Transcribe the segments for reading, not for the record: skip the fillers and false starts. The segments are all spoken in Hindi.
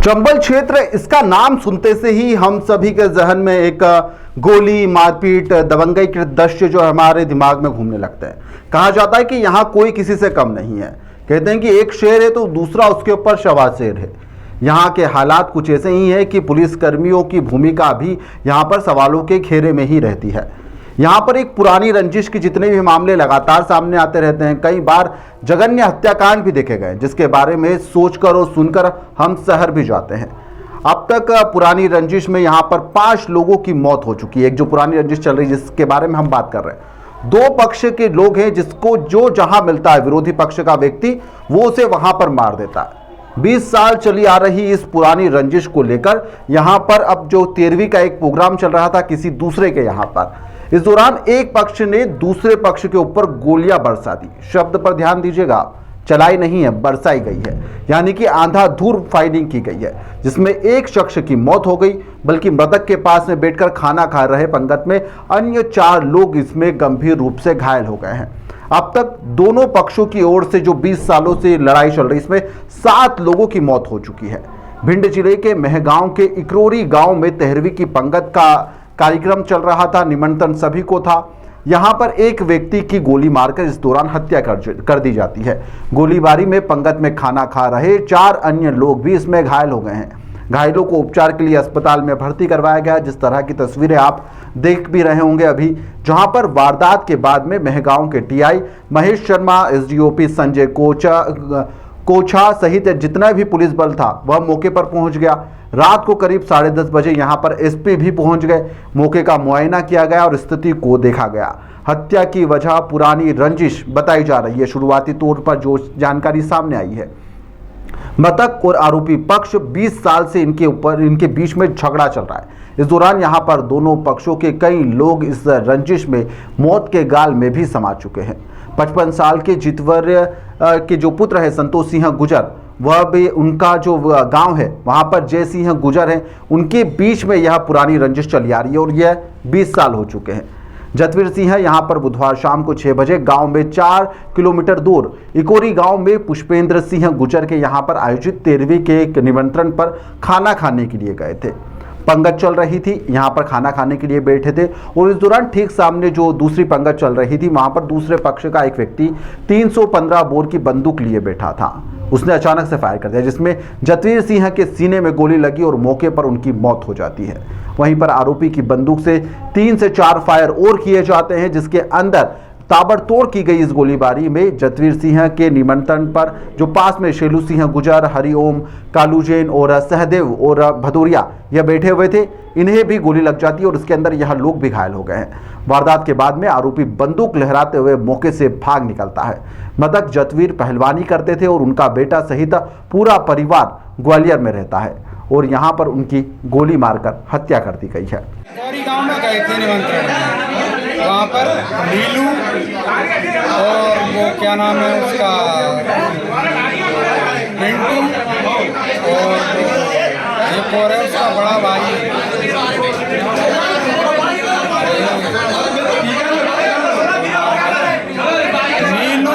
चंबल क्षेत्र, इसका नाम सुनते से ही हम सभी के जहन में एक गोली, मारपीट, दबंगई के दृश्य जो हमारे दिमाग में घूमने लगते हैं। कहा जाता है कि यहाँ कोई किसी से कम नहीं है। कहते हैं कि एक शेर है तो दूसरा उसके ऊपर सवा शेर है। यहाँ के हालात कुछ ऐसे ही है कि पुलिस कर्मियों की भूमिका भी यहाँ पर सवालों के घेरे में ही रहती है। यहाँ पर एक पुरानी रंजिश के जितने भी मामले लगातार सामने आते रहते हैं। कई बार जघन्य हत्याकांड भी देखे गए जिसके बारे में सोचकर और सुनकर हम शहर भी जाते हैं। अब तक पुरानी रंजिश में यहाँ पर 5 लोगों की मौत हो चुकी है। एक जो पुरानी रंजिश चल रही है जिसके बारे में हम बात कर रहे हैं, 2 पक्ष के लोग हैं जिसको जो जहां मिलता है विरोधी पक्ष का व्यक्ति वो उसे वहां पर मार देता है। 20 साल चली आ रही इस पुरानी रंजिश को लेकर यहाँ पर अब जो 13वीं का एक प्रोग्राम चल रहा था किसी दूसरे के यहाँ पर, इस दौरान एक पक्ष ने दूसरे पक्ष के ऊपर गोलियां बरसा दी। शब्द पर ध्यान दीजिएगा, चलाई नहीं है, बरसाई गई है। यानी कि अंधाधुंध फायरिंग की गई है जिसमें एक शख्स की मौत हो गई, बल्कि मृतक के पास में बैठकर खाना खा रहे पंगत में अन्य 4 लोग इसमें गंभीर रूप से घायल हो गए हैं। अब तक दोनों पक्षों की ओर से जो 20 सालों से लड़ाई चल रही, इसमें 7 लोगों की मौत हो चुकी है। भिंड जिले के महगांव के इकरोरी गांव में 13वीं की पंगत का कार्यक्रम चल रहा था। निमंत्रण सभी को था। यहां पर एक व्यक्ति की गोली मारकर इस दौरान हत्या कर दी जाती है। गोलीबारी में पंगत में खाना खा रहे 4 अन्य लोग भी इसमें घायल हो गए हैं। घायलों को उपचार के लिए अस्पताल में भर्ती करवाया गया। जिस तरह की तस्वीरें आप देख भी रहे होंगे अभी, जहां पर वारदात के बाद में महगांव के टीआई महेश शर्मा, एसडीओपी संजय कोछा सहित जितना भी पुलिस बल था वह मौके पर पहुंच गया। रात को करीब 10:30 बजे यहां पर एसपी भी पहुंच गए। मौके का मुआयना किया गया और स्थिति को देखा गया। हत्या की वजह पुरानी रंजिश बताई जा रही है। शुरुआती तौर पर जो जानकारी सामने आई है, मृतक और आरोपी पक्ष 20 साल से इनके बीच में झगड़ा चल रहा है। इस दौरान यहां पर दोनों पक्षों के कई लोग इस रंजिश में मौत के गाल में भी समा चुके हैं। 55 साल के जितवर्य के जो पुत्र है संतोष सिंह गुजर, वह भी उनका जो गांव है वहां पर जय सिंह गुजर है, उनके बीच में यह पुरानी रंजिश चली आ रही है और यह 20 साल हो चुके हैं। जतवीर सिंह यहां पर बुधवार शाम को 6 बजे गांव में 4 किलोमीटर दूर इकोरी गांव में पुष्पेंद्र सिंह गुजर के यहां पर आयोजित 13वीं के एक निमंत्रण पर खाना खाने के लिए गए थे। पंगत चल रही थी, यहाँ पर खाना खाने के लिए बैठे थे और इस दौरान ठीक सामने जो दूसरी पंगत चल रही थी वहां पर दूसरे पक्ष का एक व्यक्ति 315 बोर की बंदूक लिए बैठा था। उसने अचानक से फायर कर दिया जिसमें जतवीर सिंह के सीने में गोली लगी और मौके पर उनकी मौत हो जाती है। वहीं पर आरोपी की बंदूक से 3 से 4 फायर और किए जाते हैं जिसके अंदर ताबड़तोड़ की गई। इस गोलीबारी में जतवीर सिंह के निमंत्रण पर जो पास में शेलू सिंह गुजर, हरिओम, कालू जैन और सहदेव और भदौरिया यह बैठे हुए थे, इन्हें भी गोली लग जाती है और इसके अंदर यह लोग भी घायल हो गए हैं। वारदात के बाद में आरोपी बंदूक लहराते हुए मौके से भाग निकलता है। मृतक जतवीर पहलवानी करते थे और उनका बेटा सहित पूरा परिवार ग्वालियर में रहता है और यहाँ पर उनकी गोली मारकर हत्या कर दी गई है। गांव में गए थे निमंत्रण, वहाँ पर नीलू और वो क्या नाम है उसका पिंटू और एक और है उसका बड़ा भाई नीलू,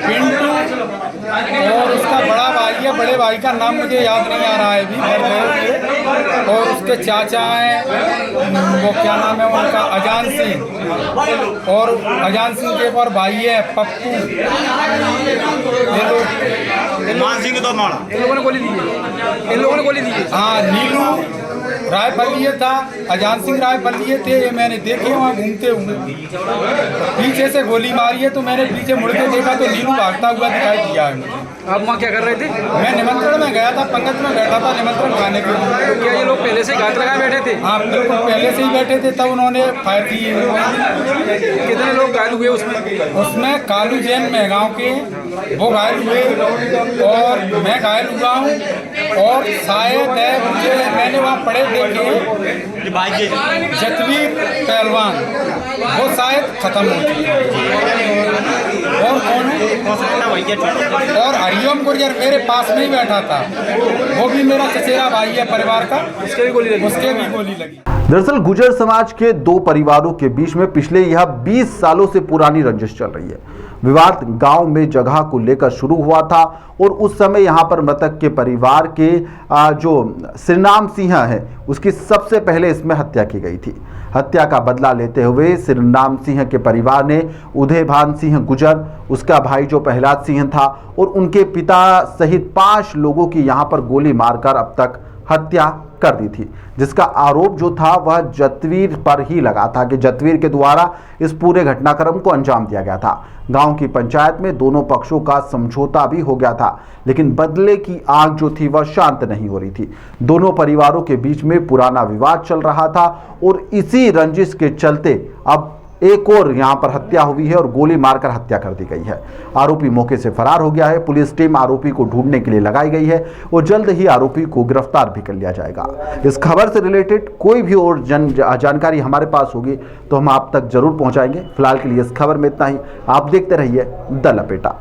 पिंटू और उसका बड़ा भाई है। बड़े भाई का नाम मुझे याद नहीं आ रहा है अभी, और उसके चाचा हैं वो क्या नाम है उनका अजान सिंह, और अजान सिंह के ऊपर भाई है पप्पू। इन लोगों ने गोली दी है। हाँ, नीलू रायफलिये था, अजान सिंह रायफलिये थे, ये मैंने देखे वहाँ घूमते हुए। पीछे से गोली मारी है तो मैंने पीछे मुड़ के देखा तो नीलू भागता हुआ दिखाई दिया है मुझे। आप वहाँ क्या कर रहे थे? मैं निमंत्रण में गया था, पंगत में बैठा था निमंत्रण खाने के लिए। तो क्या ये लोग पहले से घात लगाए बैठे थे? हाँ, बिल्कुल पहले से ही बैठे थे, तब उन्होंने फायर की। कितने लोग घायल हुए उसमें? उसमें कालू जैन महगांव के वो घायल हुए और मैं घायल हुआ हूँ और शायद है मुझे मैंने वहाँ पढ़े देखे जतवीर पहलवान वो शायद खत्म हो चुके और कौन और हरिओम गुर्जर मेरे पास में ही बैठा था, वो भी मेरा चचेरा भाई है परिवार का, उसके भी गोली लगी। दरअसल गुर्जर समाज के दो परिवारों के बीच में पिछले यह 20 सालों से पुरानी रंजिश चल रही है। विवाद गांव में जगह को लेकर शुरू हुआ था और उस समय यहां पर मृतक के परिवार के जो श्रीनाम सिंह है उसकी सबसे पहले इसमें हत्या की गई थी। हत्या का बदला लेते हुए श्रीनाम सिंह के परिवार ने उदयभान सिंह गुर्जर, उसका भाई जो प्रहलाद सिंह था और उनके पिता सहित 5 लोगों की यहां पर गोली मारकर अब तक हत्या कर दी थी, जिसका आरोप जो था वह जतवीर पर ही लगा था कि जतवीर के द्वारा इस पूरे घटनाक्रम को अंजाम दिया गया था। गांव की पंचायत में दोनों पक्षों का समझौता भी हो गया था, लेकिन बदले की आग जो थी वह शांत नहीं हो रही थी। दोनों परिवारों के बीच में पुराना विवाद चल रहा था और इसी रंजिश के चलते अब एक और यहां पर हत्या हुई है और गोली मारकर हत्या कर दी गई है। आरोपी मौके से फरार हो गया है। पुलिस टीम आरोपी को ढूंढने के लिए लगाई गई है और जल्द ही आरोपी को गिरफ्तार भी कर लिया जाएगा। इस खबर से रिलेटेड कोई भी और जानकारी हमारे पास होगी तो हम आप तक जरूर पहुंचाएंगे। फिलहाल के लिए इस खबर में इतना ही। आप देखते रहिए द लपेटा।